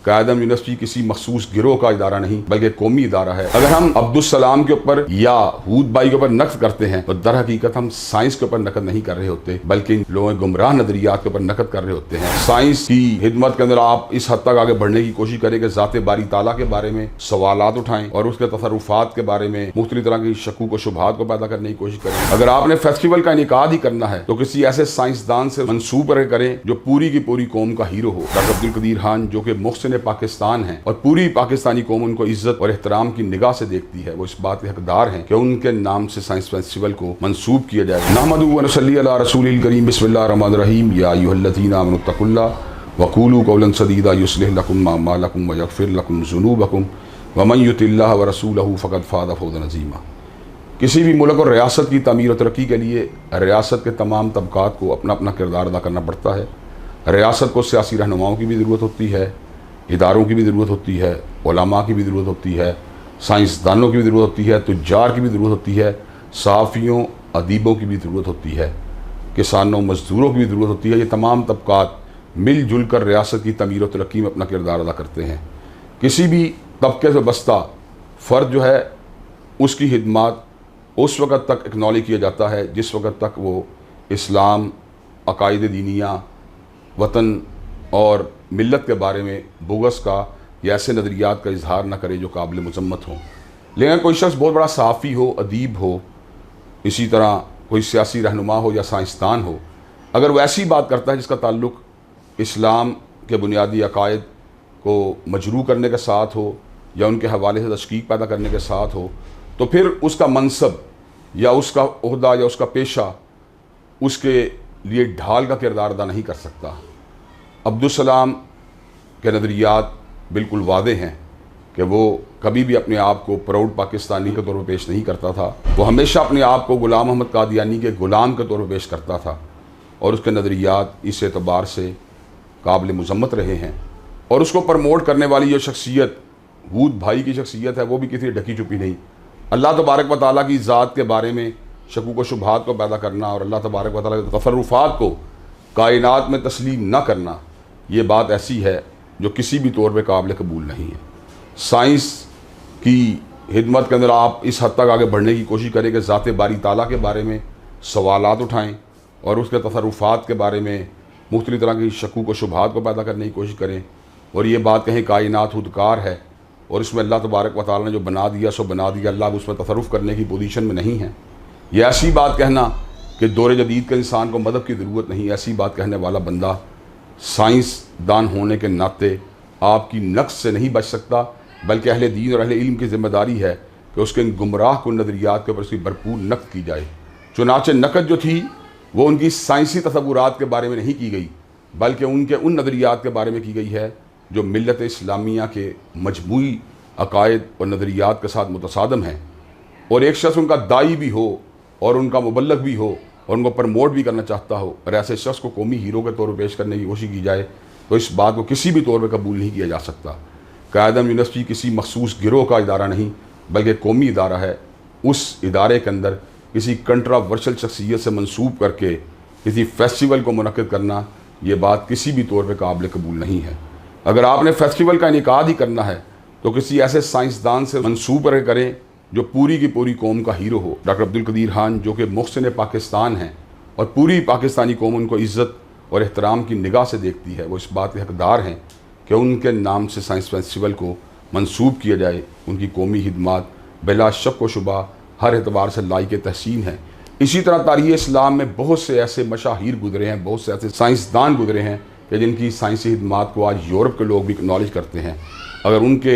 कायदम university किसी मखसूस गिरोह का इदारा नहीं बल्कि कौमी इदारा है। अगर हम अब्दुल सलाम के ऊपर या हूद भाई के ऊपर नक़द करते हैं तो दर हकीकत हम साइंस के ऊपर नक़द नहीं कर रहे होते बल्कि लोगों के गुमराह नजरियात के ऊपर नक़द कर रहे होते हैं। साइंस की खिदमत के अंदर आप इस हद तक आगे बढ़ने की कोशिश करें कि ज़ाते बारी ताला के बारे में सवालात उठाएं और उसके तसर्रुफात के बारे में मुख्तलिफ तरह की शक्कूक व शुबहात को पैदा करने की कोशिश करें। अगर आपने फेस्टिवल का इनेकाद ही करना है तो किसी ऐसे साइंसदान से मंसूब करके करें जो पूरी की पूरी कौम का हीरो हो। डॉक्टर अब्दुल कदीर खान जो कि मुहसिन पाकिस्तान है और पूरी पाकिस्तानी कौम उनको इज्जत और एहतराम की निगाह से देखती है, वो इस बात के हकदार हैं कि उनके नाम से साइंस फेस्टिवल को मंसूब किया जाए। नहमदु व नसल्ली अला रसूलिल करीम बिस्मिल्लाहिर रहमानिर रहीम या अय्युहल्लज़ीना आमनु तक़ुल्लाह वक़ूलू क़ौलन सदीदा युस्लिह लकुम अअमालकुम व यग़फ़िर लकुम ज़ुनूबकुम व मन युतिल्लाह व रसूलहू फ़क़द फ़ाज़ फ़ौज़न अज़ीमा। किसी भी मुल्क और रियासत की तामीर और तरक्की के लिए रियासत के तमाम तबक़ात को अपना अपना किरदार अदा करना पड़ता है। रियासत को सियासी रहनुमाओं की भी ज़रूरत होती है, इदारों की भी ज़रूरत होती है, उलमा की भी ज़रूरत होती है, साइंसदानों की भी ज़रूरत होती है, तुज्जार की भी ज़रूरत होती है, सहाफ़ियों अदीबों की भी ज़रूरत होती है, किसानों मज़दूरों की भी ज़रूरत होती है। ये तमाम तबक़ात मिलजुल कर रियासत की तमीर और तरक्की में अपना किरदार अदा करते हैं। किसी भी तबके से बस्ता फ़र्द जो है उसकी खिदमत उस वक़्त तक एक्नॉलेज किया जाता है जिस वक़्त तक वो इस्लाम, अकायद दीनिया, वतन और मिल्लत के बारे में बुग़्ज़ का या ऐसे नज़रियात का इजहार न करे जो काबिल मज़म्मत हो। लेकिन कोई शख्स बहुत बड़ा सहाफ़ी हो, अदीब हो, इसी तरह कोई सियासी रहनुमा हो या साइंसदान हो, अगर वो ऐसी बात करता है जिसका ताल्लुक़ इस्लाम के बुनियादी अकायद को मजरू करने के साथ हो या उनके हवाले से तशकीक पैदा करने के साथ हो, तो फिर उसका मनसब या उसका ओहदा या उसका पेशा उसके लिए ढाल का किरदार अदा नहीं कर सकता। अब्दुल सलाम के नज़रियात बिल्कुल वादे हैं कि वो कभी भी अपने आप को प्राउड पाकिस्तानी के तौर पर पेश नहीं करता था। वो हमेशा अपने आप को ग़ुलाम मोहम्मद कादियानी के ग़ुलाम के तौर पर पेश करता था और उसके नज़रियात इस एतबार से काबिल मज़म्मत रहे हैं। और उसको प्रमोट करने वाली जो शख्सियत हूद भाई की शख्सियत है वो भी किसी ढकी छुपी नहीं। अल्लाह तबारक व तआला की ज़ात के बारे में शक़ूक़ व शुबहात को पैदा करना और अल्लाह तबारक व तआला के तसर्रुफ़ात को कायनात में तस्लीम न करना, ये बात ऐसी है जो किसी भी तौर पे काबिल कबूल नहीं है। साइंस की खिदमत के अंदर आप इस हद तक आगे बढ़ने की कोशिश करें कि ज़ाते बारी ताला के बारे में सवालात उठाएं और उसके तसर्रुफ़ात के बारे में मुख्तलिफ तरह की शक़ूक़ व शुबहात को पैदा करने की कोशिश करें और ये बात कहें कायनात खुदकार है और इसमें अल्लाह तबारक व तआला ने जो बना दिया सो बना दिया, अल्लाह उसमें तसर्रुफ़ करने की पोजीशन में नहीं है। ये ऐसी बात कहना कि दौर जदीद के इंसान को मदद की ज़रूरत नहीं, ऐसी बात कहने वाला बंदा साइंसदान होने के नाते आपकी नक्स से नहीं बच सकता, बल्कि अहले दीन और अहले इल्म की ज़िम्मेदारी है कि उसके इन गुमराह कुन नज़रियात के ऊपर उसकी भरपूर नक़द की जाए। चुनाचे नक़द जो थी वो उनकी साइंसी तसव्वुरात के बारे में नहीं की गई बल्कि उनके उन नज़रियात के बारे में की गई है जो मिल्लत इस्लामिया के मजमूई अकायद और नज़रियात के साथ मुतसादम हैं। और एक शख्स उनका दाई भी हो और उनका मुबल्लग भी हो और उनको प्रमोट भी करना चाहता हो और ऐसे शख्स को कौमी हीरो के तौर पर पेश करने की कोशिश की जाए तो इस बात को किसी भी तौर पर कबूल नहीं किया जा सकता। कायदम यूनिवर्सिटी किसी मखसूस गिरोह का इदारा नहीं बल्कि कौमी इदारा है। उस इदारे के अंदर किसी कंट्रावर्शल शख्सियत से मंसूब करके किसी फेस्टिवल को मुनक़्क़िद करना, ये बात किसी भी तौर पर काबिल कबूल नहीं है। अगर आपने फेस्टिवल का इनेकाद ही करना है तो किसी ऐसे साइंसदान से मंसूब करके करें जो पूरी की पूरी कौम का हीरो हो। डॉक्टर अब्दुल कदीर खान जो कि मुहसिन पाकिस्तान हैं और पूरी पाकिस्तानी कौम उनको इज्जत और एहतराम की निगाह से देखती है, वो इस बात के हकदार हैं कि उनके नाम से साइंस फेस्टिवल को मंसूब किया जाए। उनकी कौमी खिदमत बिला शक व शुबा हर एतबार से लायक तहसीन है। इसी तरह तारीख़ इस्लाम में बहुत से ऐसे मशाहिर गुजरे हैं, बहुत से ऐसे साइंसदान गुजरे हैं कि जिनकी साइंसी खिदमत को आज यूरोप के लोग भी एक्नॉलेज करते हैं। अगर उनके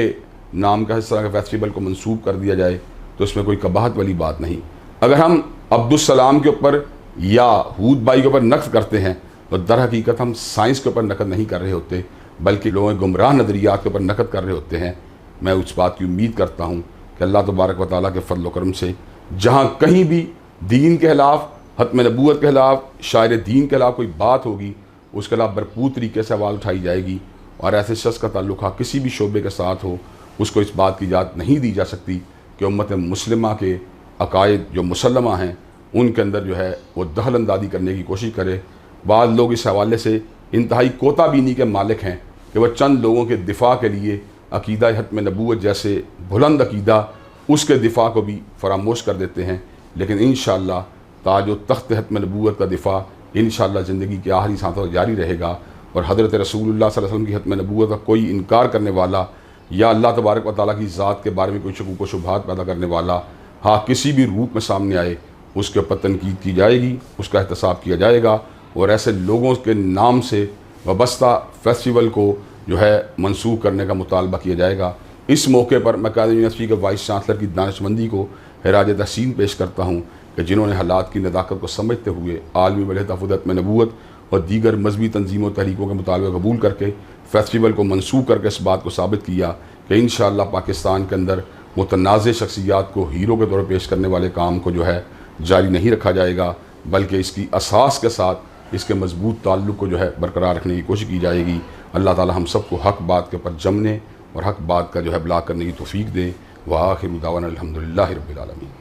नाम का इस तरह के फेस्टिवल को मंसूब कर दिया जाए तो इसमें कोई कबाहत वाली बात नहीं। अगर हम अब्दुल सलाम के ऊपर या हूद भाई के ऊपर नक़द करते हैं तो दर हकीकत हम साइंस के ऊपर नक़द नहीं कर रहे होते बल्कि लोगों के गुमराह नज़रियात के ऊपर नक़द कर रहे होते हैं। मैं उस बात की उम्मीद करता हूँ कि अल्लाह तबारक व तआला के फज़ल व करम से जहाँ कहीं भी दीन के ख़िलाफ़, ख़त्म नबूवत के ख़िलाफ़, शायर दीन के ख़िलाफ़ कोई बात होगी उसके खिलाफ भरपूर तरीके से आवाज़ उठाई जाएगी और ऐसे शख्स का ताल्लुक़ किसी भी शोबे के साथ हो उसको इस बात की इजाज़त नहीं दी जा सकती कि उम्मत मुस्लिमा के अकायद जो मुसल्लमा हैं उनके अंदर जो है वो दखल अंदाज़ी करने की कोशिश करे। बाद लोग इस हवाले से इंतहाई कोताबीनी के मालिक हैं कि वह चंद लोगों के दिफा के लिए अकीदा हत्म नबूवत जैसे बुलंद अकीदा उसके दिफा को भी फरामोश कर देते हैं। लेकिन इंशाअल्लाह ताज व तख्त हत्म नबूवत का दिफा इंशाअल्लाह ज़िंदगी के आखिरी सांसों तक जारी रहेगा। और हज़रत रसूलुल्लाह सल्लल्लाहु अलैहि वसल्लम की हत्म नबूवत का कोई इनकार करने वाला या अल्लाह तबारक व तआला की ज़ात के बारे में कोई शकूक व शुबहात पैदा करने वाला हाँ किसी भी रूप में सामने आए, उसके ऊपर तनकीद की जाएगी, उसका एहतसाब किया जाएगा। और ऐसे लोगों के नाम से वाबस्ता फेस्टिवल को जो है मनसूख करने का मुतालबा किया जाएगा। इस मौके पर मैं कायद यूनिवर्सिटी के वाइस चांसलर की दानिशमंदी को खिराज तहसीन पेश करता हूँ कि जिन्होंने हालात की नदाकत को समझते हुए आलमी वलह तहफ़्फ़ुज़ हत्म नबूवत और दीगर मजहबी तंजीमों तहरीकों के मुतालबे कबूल करके फेस्टिवल को मनसूख करके इस बात को साबित किया कि इंशाअल्लाह पाकिस्तान के अंदर मुतनाज़ शख्सियात को हीरो के तौर पर पेश करने वाले काम को जो है जारी नहीं रखा जाएगा, बल्कि इसकी असास के साथ इसके मजबूत ताल्लुक़ को जो है बरकरार रखने की कोशिश की जाएगी। अल्लाह ताला हम सबको हक़ बात के ऊपर जमने और हक़ बात का जो है इब्लाग करने की तौफ़ीक दे। व आखिर दावाना अल्हम्दुलिल्लाहि रब्बिल आलमीन।